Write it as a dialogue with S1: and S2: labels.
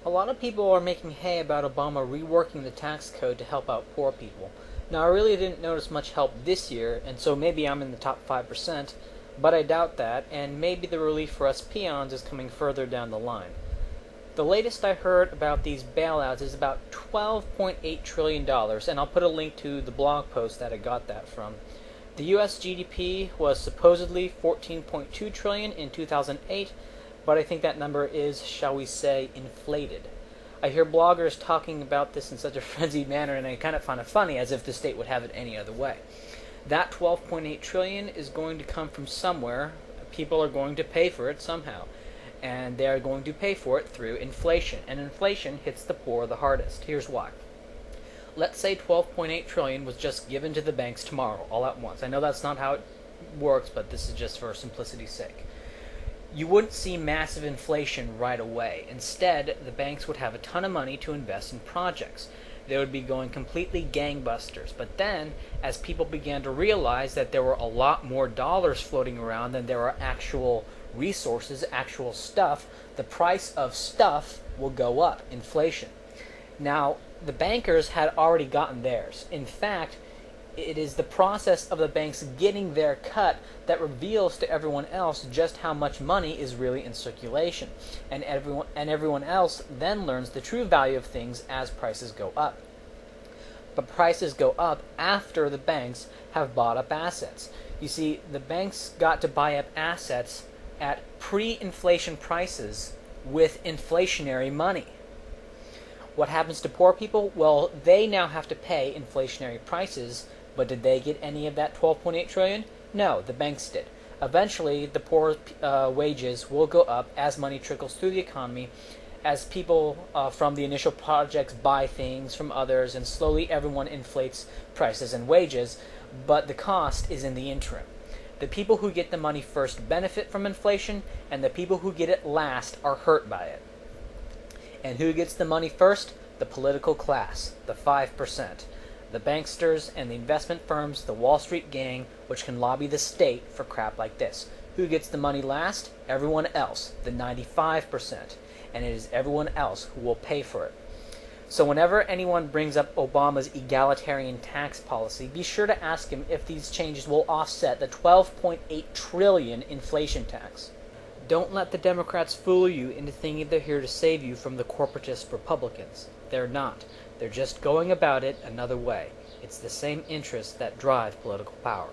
S1: A lot of people are making hay about Obama reworking the tax code to help out poor people. Now, I really didn't notice much help this year, and so maybe I'm in the top 5%, but I doubt that, and maybe the relief for us peons is coming further down the line. The latest I heard about these bailouts is about $12.8 trillion, and I'll put a link to the blog post that I got that from. The US GDP was supposedly 14.2 trillion in 2008, but I think that number is, shall we say, inflated. I hear bloggers talking about this in such a frenzied manner, and I kind of find it funny, as if the state would have it any other way. That 12.8 trillion is going to come from somewhere. People are going to pay for it somehow, and they are going to pay for it through inflation, and inflation hits the poor the hardest. Here's why. Let's say 12.8 trillion was just given to the banks tomorrow, all at once. I know that's not how it works, but this is just for simplicity's sake. You wouldn't see massive inflation right away. Instead, the banks would have a ton of money to invest in projects. They would be going completely gangbusters. But then, as people began to realize that there were a lot more dollars floating around than there are actual resources, actual stuff, the price of stuff will go up, inflation. Now, the bankers had already gotten theirs. In fact, it is the process of the banks getting their cut that reveals to everyone else just how much money is really in circulation. And everyone else then learns the true value of things as prices go up. But prices go up after the banks have bought up assets. You see, the banks got to buy up assets at pre-inflation prices with inflationary money. What happens to poor people? Well, they now have to pay inflationary prices, but did they get any of that 12.8 trillion? No, the banks did. Eventually, the poor wages will go up as money trickles through the economy, as people from the initial projects buy things from others, and slowly everyone inflates prices and wages, but the cost is in the interim. The people who get the money first benefit from inflation, and the people who get it last are hurt by it. And who gets the money first? The political class, the 5%. The banksters and the investment firms, the Wall Street gang, which can lobby the state for crap like this. Who gets the money last? Everyone else, the 95%. And it is everyone else who will pay for it. So whenever anyone brings up Obama's egalitarian tax policy, be sure to ask him if these changes will offset the 12.8 trillion inflation tax. Don't let the Democrats fool you into thinking they're here to save you from the corporatist Republicans. They're not. They're just going about it another way. It's the same interests that drive political power.